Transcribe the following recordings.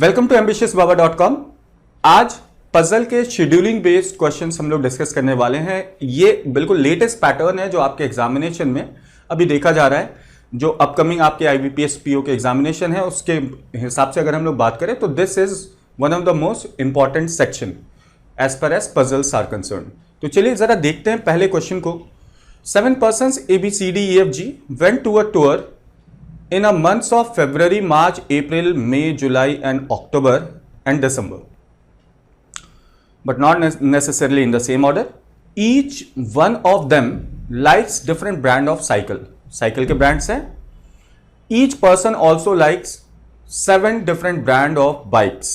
Welcome to ambitiousbaba.com। आज puzzle के scheduling based questions हम लोग डिस्कस करने वाले हैं। ये बिल्कुल लेटेस्ट पैटर्न है जो आपके एग्जामिनेशन में अभी देखा जा रहा है। जो अपकमिंग आपके IBPS PO के एग्जामिनेशन है उसके हिसाब से अगर हम लोग बात करें तो this is one of the most important section as per as puzzles are concern. तो चलिए जरा देखते हैं पहले क्वेश्चन को। 7 persons ABCDEFG went to a tour in a months of February, March, April, May, July and October and December, but not necessarily in the same order. Each one of them likes different brand of cycle. Cycle के brands हैं. Each person also likes 7 different brand of bikes.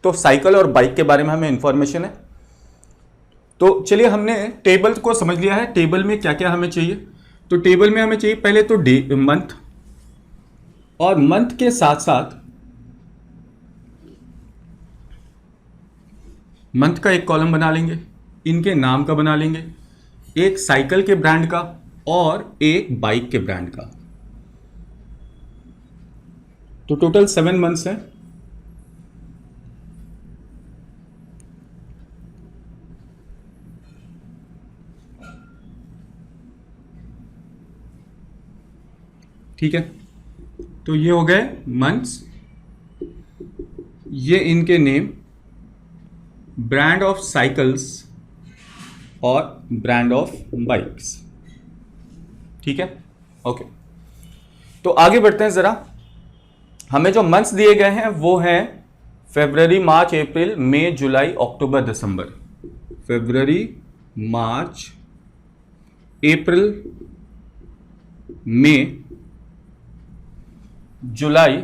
तो cycle और bike के बारे में हमें information है। तो चलिए हमने टेबल को समझ लिया है। टेबल में क्या क्या हमें चाहिए, तो टेबल में हमें चाहिए पहले तो डे, मंथ, और मंथ के साथ साथ मंथ का एक कॉलम बना लेंगे, इनके नाम का बना लेंगे, एक साइकिल के ब्रांड का और एक बाइक के ब्रांड का। तो टोटल 7 मंथ्स हैं। ठीक है, तो ये हो गए मंथ्स, ये इनके नेम, ब्रांड ऑफ साइकिल्स और ब्रांड ऑफ बाइक्स। ठीक है, ओके। तो आगे बढ़ते हैं जरा। हमें जो मंथ्स दिए गए हैं वो हैं फरवरी, मार्च, अप्रैल, मई, जुलाई, अक्टूबर, दिसंबर। फरवरी, मार्च, अप्रैल, मई, जुलाई,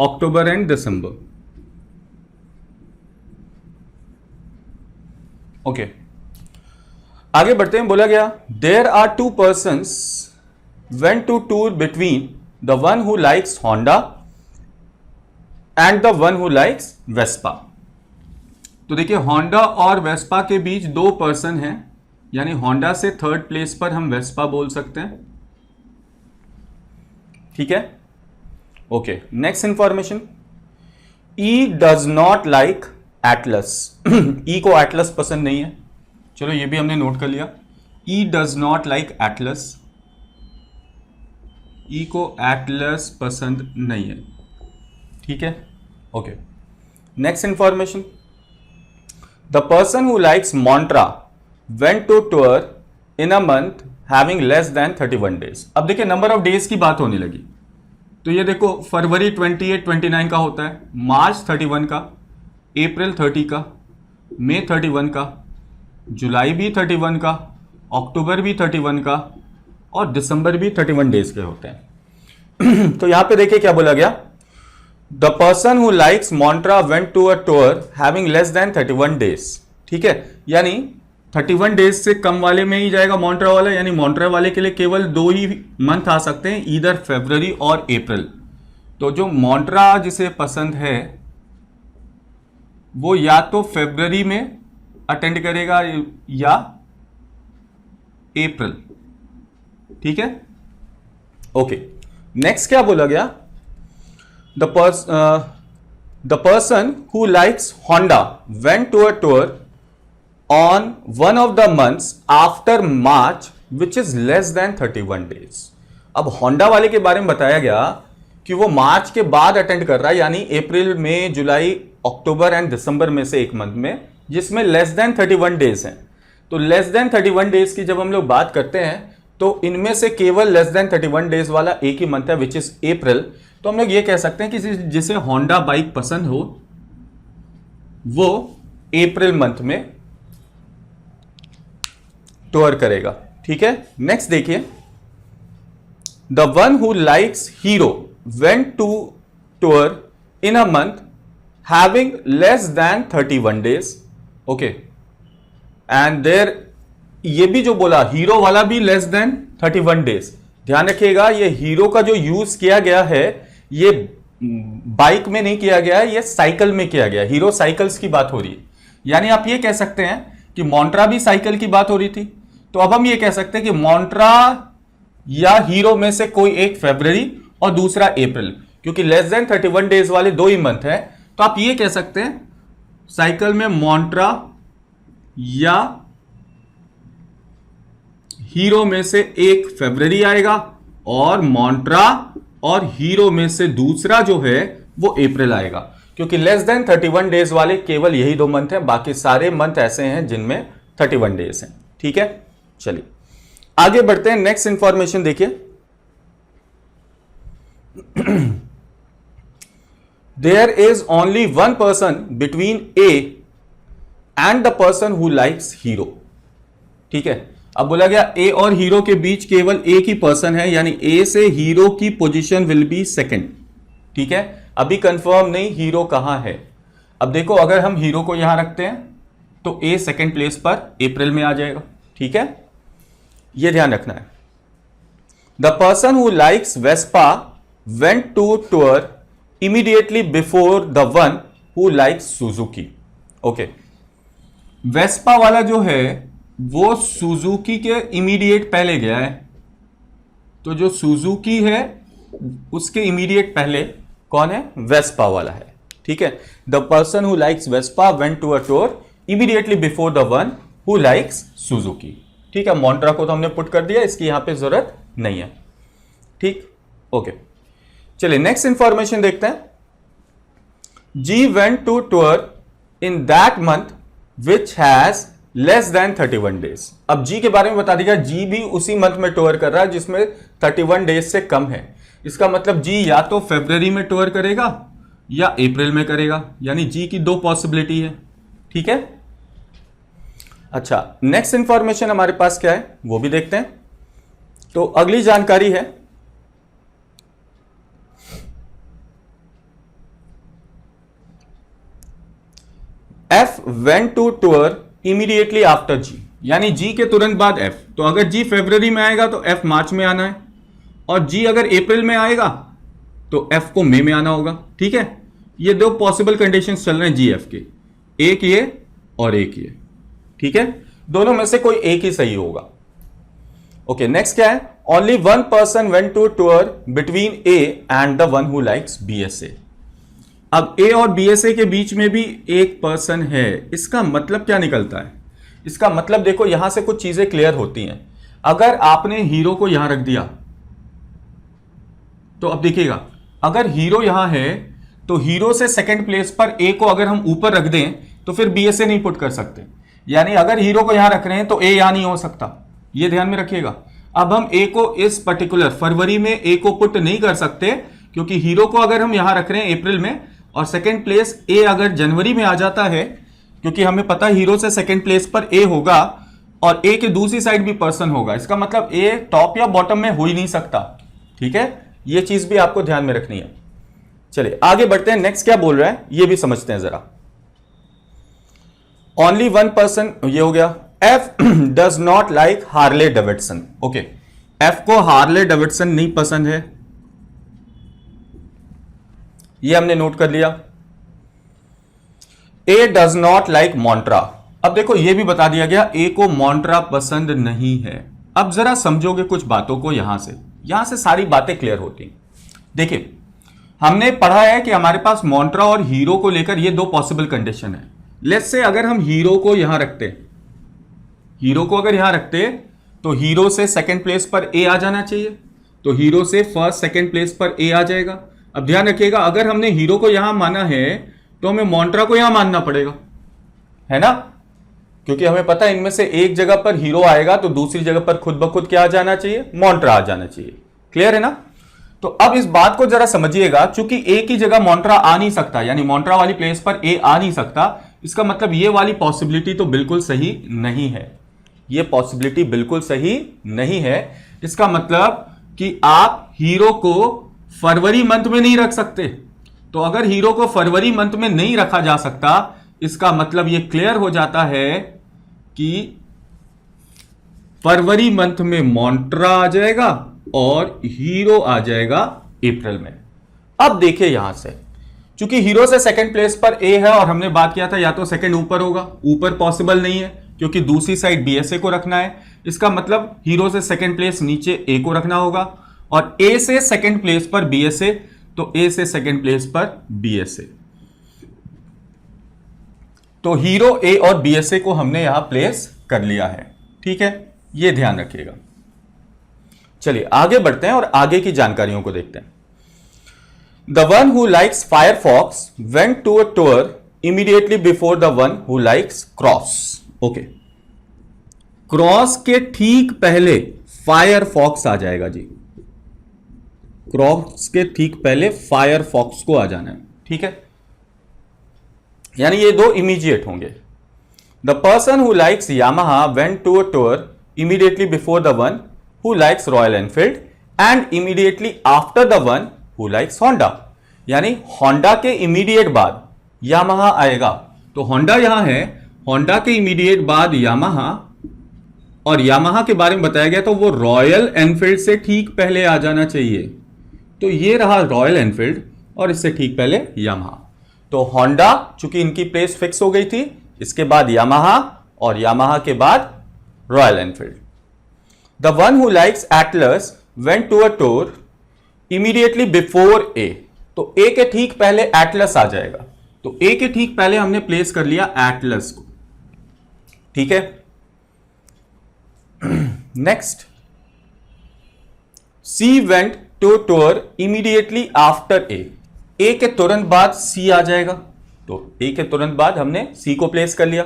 अक्टूबर एंड दिसंबर। ओके, आगे बढ़ते हैं। बोला गया there are 2 persons went to tour between the one who likes Honda and the one who likes Vespa। तो देखिए Honda और Vespa के बीच 2 पर्सन हैं, यानी Honda से 3rd प्लेस पर हम Vespa बोल सकते हैं। ठीक है, okay. Next information, E does not like Atlas. E को एटलस पसंद नहीं है, चलो ये भी हमने नोट कर लिया। E does not like Atlas, E को एटलस पसंद नहीं है। ठीक है, okay. Next information, the person who likes Montra went to tour in a month having less than 31 days। अब देखिए नंबर ऑफ डेज की बात होने लगी, तो ये देखो फरवरी 28, 29 का होता है, मार्च 31 का, अप्रैल 30 का, मई 31 का, जुलाई भी 31 का, अक्टूबर भी 31 का और दिसंबर भी 31 डेज के होते हैं। तो यहां पे देखिए क्या बोला गया, the person who likes Montra went to a tour having less than 31 days। ठीक है, यानी 31 डेज से कम वाले में ही जाएगा मॉन्ट्रा वाला, यानी मॉन्ट्रा वाले के लिए केवल 2 ही मंथ आ सकते हैं, इधर फरवरी और अप्रैल। तो जो मॉन्ट्रा जिसे पसंद है वो या तो फरवरी में अटेंड करेगा या अप्रैल। ठीक है, ओके। नेक्स्ट क्या बोला गया, the person who likes Honda went to a tour on one of the months after March which is less than 31 days। अब होंडा वाले के बारे में बताया गया कि वो मार्च के बाद अटेंड कर रहा है, यानी अप्रैल, मई, जुलाई, अक्टूबर एंड दिसंबर में से एक मंथ में, जिसमें लेस देन 31 डेज हैं। तो लेस देन 31 डेज की जब हम लोग बात करते हैं तो इनमें से केवल लेस देन 31 डेज वाला एक ही मंथ है विच इज अप्रैल। तो हम लोग ये कह सकते हैं कि जिसे होंडा बाइक पसंद हो वो अप्रैल मंथ में टूर करेगा। ठीक है, नेक्स्ट देखिए, the one who likes Hero went to tour in a month having less than 31 days। Okay, and there, ये भी जो बोला हीरो वाला भी लेस देन 31 days। ध्यान रखिएगा ये हीरो का जो यूज किया गया है ये बाइक में नहीं किया गया है, ये साइकिल में किया गया। हीरो साइकिल्स की बात हो रही है, यानी आप ये कह सकते हैं कि मॉन्ट्रा भी साइकिल की बात हो रही थी, तो अब हम ये कह सकते हैं कि मॉन्ट्रा या हीरो में से कोई एक फरवरी और दूसरा अप्रैल, क्योंकि लेस देन 31 डेज वाले 2 ही मंथ है, तो आप ये कह सकते हैं साइकिल में मोंट्रा या हीरो में से एक फरवरी आएगा और मोंट्रा और हीरो में से दूसरा जो है वो अप्रैल आएगा, क्योंकि लेस देन 31 डेज वाले केवल यही 2 मंथ हैं, बाकी सारे मंथ ऐसे हैं जिनमें 31 डेज हैं। ठीक है, चलिए आगे बढ़ते हैं। नेक्स्ट इंफॉर्मेशन देखिए, there is only one person between A and the person who likes Hero. ठीक है, अब बोला गया ए और हीरो के बीच केवल एक ही पर्सन है, यानी ए से हीरो की पोजीशन विल बी सेकंड। ठीक है, अभी कंफर्म नहीं हीरो कहां है। अब देखो, अगर हम हीरो को यहां रखते हैं तो ए सेकंड प्लेस पर अप्रैल में आ जाएगा। ठीक है, यह ध्यान रखना है। The person who likes Vespa went to tour immediately before the one who likes Suzuki. Okay, Vespa वाला जो है वो सुजुकी के इमीडिएट पहले गया है, तो जो सुजुकी है उसके इमीडिएट पहले कौन है? वेस्पा वाला है। ठीक है, the person who likes Vespa went to a tour immediately before the one who likes Suzuki. ठीक है, मोंट्रा को तो हमने पुट कर दिया, इसकी यहां पे जरूरत नहीं है। ठीक, ओके, चलिए नेक्स्ट इंफॉर्मेशन देखते हैं। G went to tour in that month which has less than 31 days. अब जी के बारे में बता दिया, जी भी उसी मंथ में टूर कर रहा है जिसमें 31 डेज से कम है। इसका मतलब जी या तो फरवरी में टूर करेगा या अप्रैल में करेगा, यानी जी की 2 पॉसिबिलिटी है। ठीक है, अच्छा नेक्स्ट इंफॉर्मेशन हमारे पास क्या है वो भी देखते हैं। तो अगली जानकारी है, F went to tour immediately after G, यानी जी के तुरंत बाद एफ। तो अगर जी फरवरी में आएगा तो एफ मार्च में आना है, और जी अगर अप्रैल में आएगा तो एफ को मई में आना होगा। ठीक है, ये 2 पॉसिबल कंडीशंस चल रहे हैं जी एफ के, एक ये और एक ये। ठीक है, दोनों में से कोई एक ही सही होगा। ओके, नेक्स्ट क्या है? Only one person went to tour between A and the one who likes BSA. अब ए और बीएसए के बीच में भी एक पर्सन है, इसका मतलब क्या निकलता है? इसका मतलब देखो, यहां से कुछ चीजें क्लियर होती हैं। अगर आपने हीरो को यहां रख दिया तो अब देखिएगा, अगर हीरो यहां है तो हीरो से सेकंड प्लेस पर ए को अगर हम ऊपर रख दें तो फिर बीएसए नहीं पुट कर सकते, यानी अगर हीरो को यहां रख रहे हैं तो ए यहां नहीं हो सकता, ये ध्यान में रखिएगा। अब हम ए को इस पर्टिकुलर फरवरी में ए को पुट नहीं कर सकते, क्योंकि हीरो को अगर हम यहां रख रहे हैं अप्रैल में और सेकंड प्लेस ए अगर जनवरी में आ जाता है, क्योंकि हमें पता है हीरो से सेकंड प्लेस पर ए होगा और ए के दूसरी साइड भी पर्सन होगा, इसका मतलब ए टॉप या बॉटम में हो ही नहीं सकता। ठीक है, ये चीज भी आपको ध्यान में रखनी है। चलिए आगे बढ़ते हैं, नेक्स्ट क्या बोल रहा है ये भी समझते हैं जरा। ओनली वन पर्सन, ये हो गया। F does not like Harley Davidson. Okay, F को हार्ले डेविडसन नहीं पसंद है, ये हमने नोट कर लिया। ए डज नॉट लाइक मोंट्रा। अब देखो, ये भी बता दिया गया ए को मोंट्रा पसंद नहीं है। अब जरा समझोगे कुछ बातों को, यहां से सारी बातें क्लियर होती हैं। देखिए, हमने पढ़ा है कि हमारे पास मोंट्रा और हीरो को लेकर ये 2 पॉसिबल कंडीशन है। लेट्स से अगर हम हीरो को यहां रखते, हीरो को अगर यहां रखते तो हीरो से सेकंड प्लेस पर ए आ जाना चाहिए, तो हीरो से फर्स्ट सेकंड प्लेस पर ए आ जाएगा। अब ध्यान रखिएगा, अगर हमने हीरो को यहां माना है तो हमें मोंट्रा को यहां मानना पड़ेगा, है ना, क्योंकि हमें पता है इनमें से एक जगह पर हीरो आएगा तो दूसरी जगह पर खुद ब खुद क्या आ जाना चाहिए? मोंट्रा आ जाना चाहिए। क्लियर है ना? तो अब इस बात को जरा समझिएगा, चूंकि ए की जगह मोंट्रा आ नहीं सकता, यानी मोंट्रा वाली प्लेस पर ए आ नहीं सकता, इसका मतलब ये वाली पॉसिबिलिटी तो बिल्कुल सही नहीं है, ये पॉसिबिलिटी बिल्कुल सही नहीं है। इसका मतलब कि आप हीरो को फरवरी मंथ में नहीं रख सकते। तो अगर हीरो को फरवरी मंथ में नहीं रखा जा सकता, इसका मतलब यह क्लियर हो जाता है कि फरवरी मंथ में मोंट्रा आ जाएगा और हीरो आ जाएगा अप्रैल में। अब देखिए यहां से, चूंकि हीरो से सेकंड प्लेस पर ए है और हमने बात किया था या तो सेकंड ऊपर होगा, ऊपर पॉसिबल नहीं है क्योंकि दूसरी साइड बीएसए को रखना है। इसका मतलब हीरो से सेकंड प्लेस नीचे ए को रखना होगा और ए से सेकंड प्लेस पर बीएसए, तो ए से सेकंड प्लेस पर बीएसए। तो हीरो ए और BSA को हमने यहां प्लेस कर लिया है। ठीक है, ये ध्यान रखिएगा। चलिए आगे बढ़ते हैं और आगे की जानकारियों को देखते हैं। The one who likes Firefox went to a tour immediately before the one who likes Cross. Okay, Cross के ठीक पहले फायरफॉक्स आ जाएगा जी। क्रॉस के ठीक पहले फायरफॉक्स को आ जाना है। ठीक है, यानी ये दो इमीडिएट होंगे। The person who likes Yamaha went to a tour immediately before the one who likes Royal Enfield and immediately after the one who likes Honda. यानी होंडा के इमीडिएट बाद यामाहा आएगा। तो होंडा यहां है, होंडा के immediate बाद Yamaha, और यामाहा के बारे में बताया गया तो वो रॉयल एनफील्ड से ठीक पहले आ जाना चाहिए। तो ये रहा रॉयल एनफील्ड और इससे ठीक पहले यामाहा। तो होंडा चूंकि इनकी प्लेस फिक्स हो गई थी, इसके बाद यामाहा और यामाहा के बाद Royal Enfield. The one who likes Atlas went to a tour immediately before A. तो ए के ठीक पहले एटलस आ जाएगा। तो ए के ठीक पहले हमने प्लेस कर लिया एटलस को। ठीक है, next, C went to tour immediately after A. A के तुरंत बाद सी आ जाएगा। तो ए के तुरंत बाद हमने सी को प्लेस कर लिया।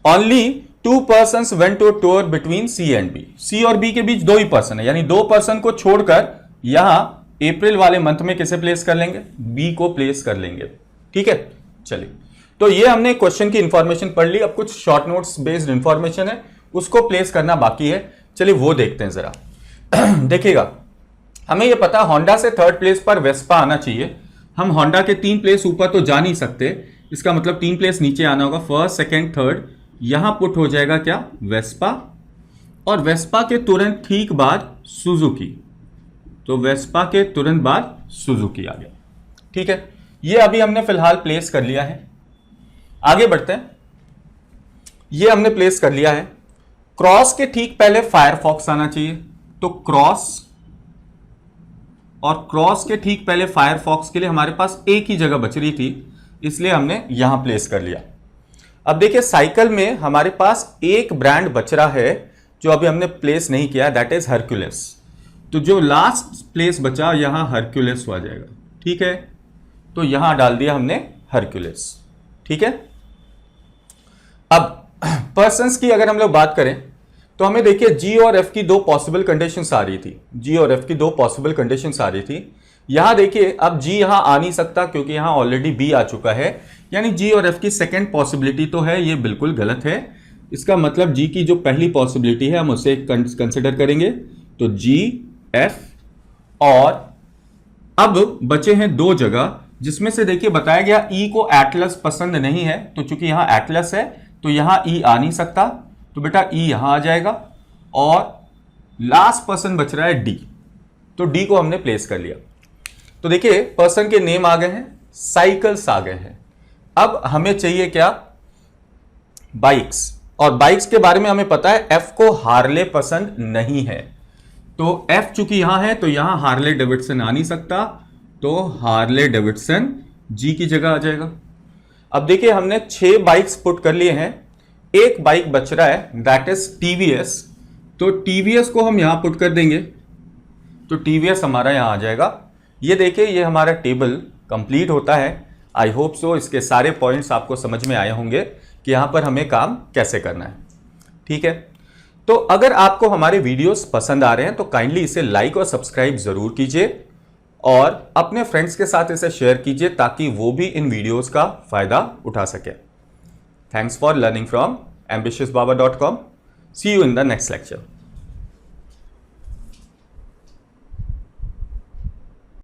Only 2 persons went to tour between C and B। सी और बी के बीच 2 ही पर्सन है, यानी 2 पर्सन को छोड़कर यहां अप्रैल वाले मंथ में किसे प्लेस कर लेंगे? बी को प्लेस कर लेंगे। ठीक है, चलिए, तो ये हमने क्वेश्चन की इंफॉर्मेशन पढ़ ली। अब कुछ शॉर्ट नोट्स बेस्ड इंफॉर्मेशन है, उसको प्लेस करना बाकी है। चलिए वो देखते हैं जरा। देखिएगा, हमें ये पता होंडा से थर्ड प्लेस पर वेस्पा आना चाहिए। हम होंडा के 3 प्लेस ऊपर तो जा नहीं सकते, इसका मतलब 3 प्लेस नीचे आना होगा। फर्स्ट, सेकंड, थर्ड, यहां पुट हो जाएगा क्या? वेस्पा। और वेस्पा के तुरंत ठीक बाद सुजुकी। तो वेस्पा के तुरंत बाद सुजुकी आ गया। ठीक है, ये अभी हमने फिलहाल प्लेस कर लिया है। आगे बढ़ते हैं। ये हमने प्लेस कर लिया है। क्रॉस के ठीक पहले फायरफॉक्स आना चाहिए। तो क्रॉस और क्रॉस के ठीक पहले फायरफॉक्स के लिए हमारे पास एक ही जगह बच रही थी, इसलिए हमने यहां प्लेस कर लिया। अब देखिए, साइकिल में हमारे पास एक ब्रांड बच रहा है जो अभी हमने प्लेस नहीं किया, दैट इज हरक्यूलिस। तो जो लास्ट प्लेस बचा यहां हरक्यूलिस आ जाएगा। ठीक है, तो यहां डाल दिया हमने हरक्यूलिस। ठीक है, अब पर्सन्स की अगर हम लोग बात करें तो हमें देखिए जी और एफ की 2 पॉसिबल कंडीशंस आ रही थी। जी और एफ की 2 पॉसिबल कंडीशंस आ रही थी। यहां देखिए, अब जी यहां आ नहीं सकता क्योंकि यहां ऑलरेडी बी आ चुका है, यानी जी और एफ की सेकंड पॉसिबिलिटी तो है, ये बिल्कुल गलत है। इसका मतलब जी की जो पहली पॉसिबिलिटी है हम उसे कंसिडर करेंगे। तो जी एफ, और अब बचे हैं 2 जगह जिसमें से देखिए बताया गया ई को एटलस पसंद नहीं है, तो चूंकि यहां एटलस है तो यहां ई आ नहीं सकता, तो बेटा ई यहां आ जाएगा। और लास्ट पर्सन बच रहा है डी, तो डी को हमने प्लेस कर लिया। तो देखिए पर्सन के नेम आ गए हैं, साइकिल्स आ गए हैं। अब हमें चाहिए क्या? बाइक्स। और बाइक्स के बारे में हमें पता है एफ को हार्ले पसंद नहीं है, तो एफ चूंकि यहां है तो यहां हार्ले डेविडसन आ नहीं सकता, तो हार्ले डेविडसन जी की जगह आ जाएगा। अब देखिए हमने 6 बाइक्स पुट कर लिए हैं, एक बाइक बच रहा है दैट इज टीवीएस। तो टीवीएस को हम यहां पुट कर देंगे, तो टीवीएस हमारा यहां आ जाएगा। ये देखिए, ये हमारा टेबल कंप्लीट होता है। आई होप सो इसके सारे पॉइंट्स आपको समझ में आए होंगे कि यहां पर हमें काम कैसे करना है। ठीक है, तो अगर आपको हमारे वीडियोस पसंद आ रहे हैं तो काइंडली इसे लाइक और सब्सक्राइब जरूर कीजिए और अपने फ्रेंड्स के साथ इसे शेयर कीजिए ताकि वो भी इन वीडियोस का फायदा उठा सके। Thanks for learning from ambitiousbaba.com। See you in the next lecture.